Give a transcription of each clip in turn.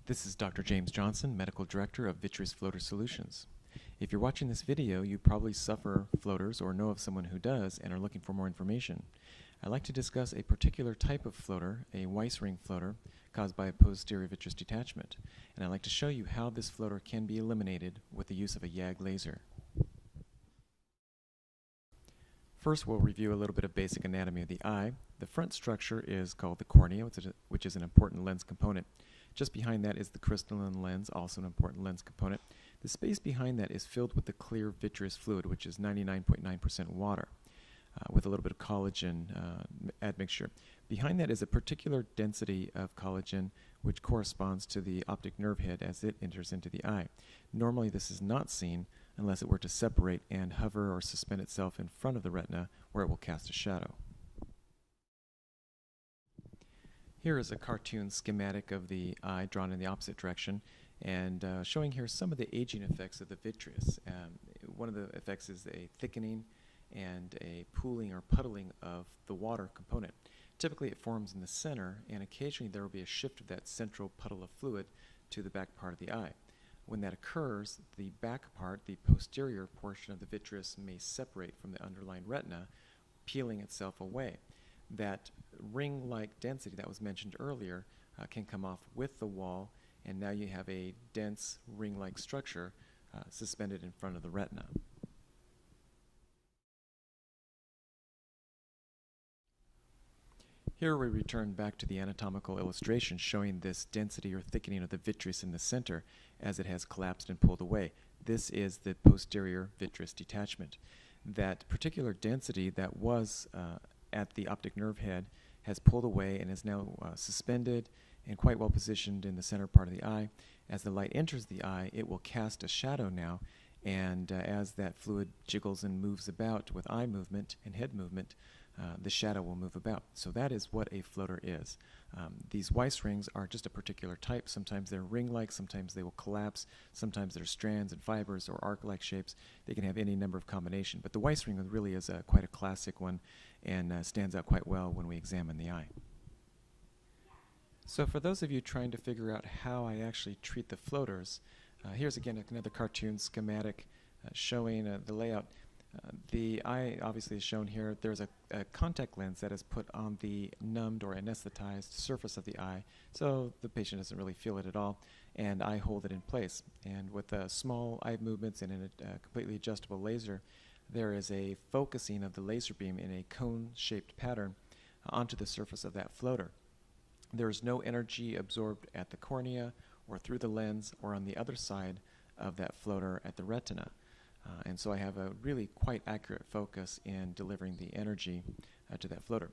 This is Dr. James Johnson, Medical Director of Vitreous Floater Solutions. If you're watching this video, you probably suffer floaters or know of someone who does and are looking for more information. I'd like to discuss a particular type of floater, a Weiss ring floater, caused by a posterior vitreous detachment. And I'd like to show you how this floater can be eliminated with the use of a YAG laser. First, we'll review a little bit of basic anatomy of the eye. The front structure is called the cornea, which is an important lens component. Just behind that is the crystalline lens, also an important lens component. The space behind that is filled with the clear vitreous fluid, which is 99.9% water, with a little bit of collagen admixture. Behind that is a particular density of collagen, which corresponds to the optic nerve head as it enters into the eye. Normally, this is not seen unless it were to separate and hover or suspend itself in front of the retina, where it will cast a shadow. Here is a cartoon schematic of the eye drawn in the opposite direction, and showing here some of the aging effects of the vitreous. One of the effects is a thickening and a pooling or puddling of the water component. Typically it forms in the center, and occasionally there will be a shift of that central puddle of fluid to the back part of the eye. When that occurs, the back part, the posterior portion of the vitreous, may separate from the underlying retina, peeling itself away. That ring-like density that was mentioned earlier can come off with the wall, and now you have a dense ring-like structure suspended in front of the retina. Here we return back to the anatomical illustration showing this density or thickening of the vitreous in the center as it has collapsed and pulled away. This is the posterior vitreous detachment. That particular density that was at the optic nerve head has pulled away and is now suspended and quite well positioned in the center part of the eye. As the light enters the eye, it will cast a shadow now, and as that fluid jiggles and moves about with eye movement and head movement, the shadow will move about. So that is what a floater is. These Weiss rings are just a particular type. Sometimes they're ring-like, sometimes they will collapse, sometimes they're strands and fibers or arc-like shapes. They can have any number of combinations, but the Weiss ring really is quite a classic one and stands out quite well when we examine the eye. So for those of you trying to figure out how I actually treat the floaters, here's again another cartoon schematic showing the layout. The eye obviously is shown here. There's a contact lens that is put on the numbed or anesthetized surface of the eye, so the patient doesn't really feel it at all, and I hold it in place. And with small eye movements and in a completely adjustable laser, there is a focusing of the laser beam in a cone-shaped pattern onto the surface of that floater. There is no energy absorbed at the cornea or through the lens or on the other side of that floater at the retina. And so I have a really quite accurate focus in delivering the energy to that floater.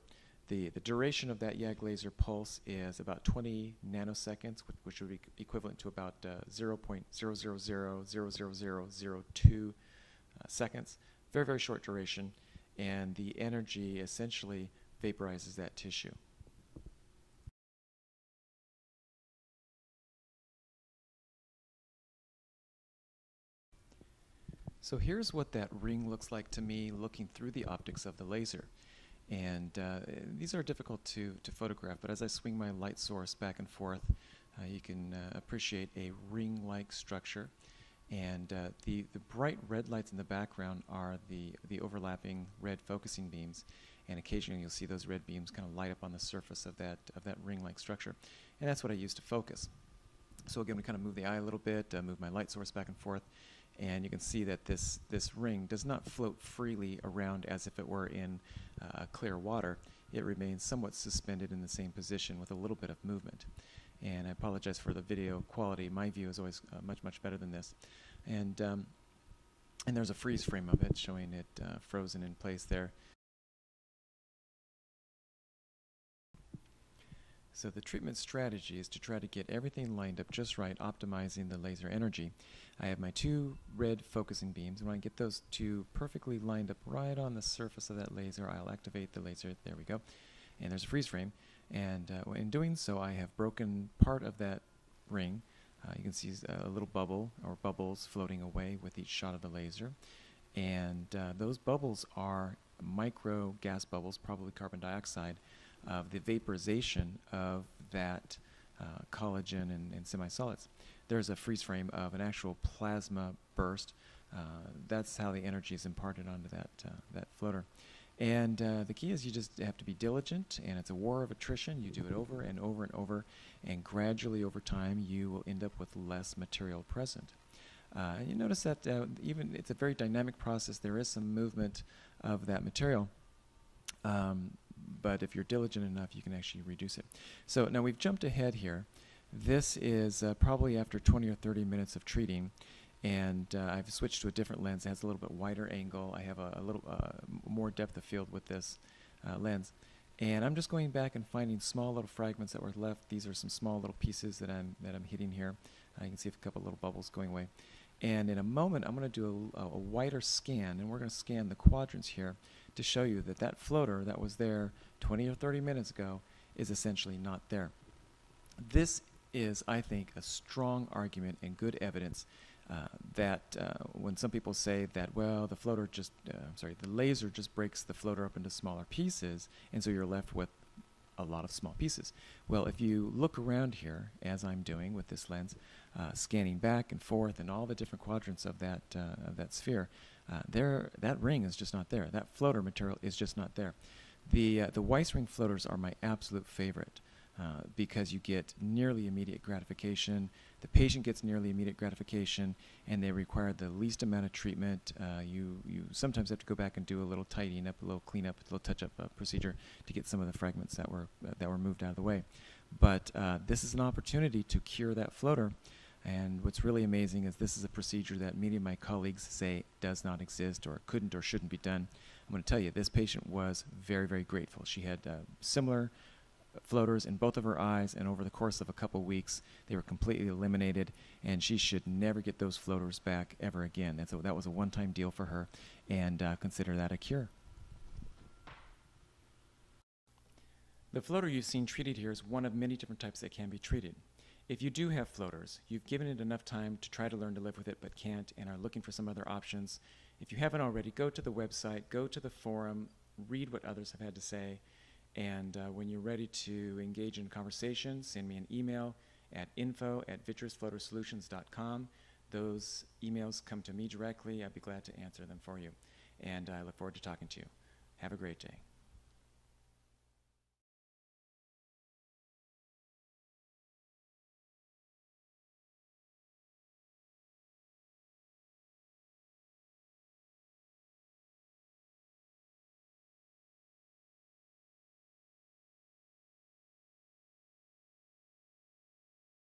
The duration of that YAG laser pulse is about 20 nanoseconds, which would be equivalent to about 0.0000002 seconds. Very, very short duration, and the energy essentially vaporizes that tissue. So here's what that ring looks like to me looking through the optics of the laser. And these are difficult to photograph, but as I swing my light source back and forth, you can appreciate a ring-like structure. And the bright red lights in the background are the overlapping red focusing beams. And occasionally you'll see those red beams kind of light up on the surface of that ring-like structure. And that's what I use to focus. So again, we kind of move the eye a little bit, move my light source back and forth. And you can see that this ring does not float freely around as if it were in clear water. It remains somewhat suspended in the same position with a little bit of movement. And I apologize for the video quality. My view is always much, much better than this. And there's a freeze frame of it showing it frozen in place there. So the treatment strategy is to try to get everything lined up just right, optimizing the laser energy. I have my two red focusing beams, and when I get those two perfectly lined up right on the surface of that laser, I'll activate the laser. There we go. And there's a freeze frame. And in doing so, I have broken part of that ring. You can see a little bubble or bubbles floating away with each shot of the laser. And those bubbles are micro gas bubbles, probably carbon dioxide, of the vaporization of that collagen and semi-solids. There's a freeze frame of an actual plasma burst. That's how the energy is imparted onto that floater. And the key is you just have to be diligent, and it's a war of attrition. You do it over and over and over, and gradually over time you will end up with less material present. You notice that even it's a very dynamic process. There is some movement of that material, but if you're diligent enough, you can actually reduce it. So now we've jumped ahead here. This is probably after 20 or 30 minutes of treating, and I've switched to a different lens. It has a little bit wider angle. I have a little more depth of field with this lens. And I'm just going back and finding small little fragments that were left. These are some small little pieces that I'm hitting here. You can see a couple little bubbles going away. And in a moment, I'm going to do a wider scan, and we're going to scan the quadrants here to show you that that floater that was there 20 or 30 minutes ago is essentially not there. This is, I think, a strong argument and good evidence that when some people say that, well, the floater just, the laser just breaks the floater up into smaller pieces, and so you're left with a lot of small pieces. Well, if you look around here, as I'm doing with this lens, scanning back and forth and all the different quadrants of that sphere, that ring is just not there. That floater material is just not there. The Weiss ring floaters are my absolute favorite because you get nearly immediate gratification. The patient gets nearly immediate gratification, and they require the least amount of treatment. You sometimes have to go back and do a little tidying up, a little cleanup, a little touch-up procedure to get some of the fragments that were moved out of the way. But this is an opportunity to cure that floater. And what's really amazing is this is a procedure that many of my colleagues say does not exist or couldn't or shouldn't be done. I'm going to tell you, this patient was very, very grateful. She had similar floaters in both of her eyes, and over the course of a couple weeks, they were completely eliminated, and she should never get those floaters back ever again. That was a one-time deal for her, and consider that a cure. The floater you've seen treated here is one of many different types that can be treated. If you do have floaters, you've given it enough time to try to learn to live with it but can't and are looking for some other options, if you haven't already, go to the website, go to the forum, read what others have had to say, and when you're ready to engage in conversation, send me an email at info@vitreousfloatersolutions.com. Those emails come to me directly. I'd be glad to answer them for you. And I look forward to talking to you. Have a great day.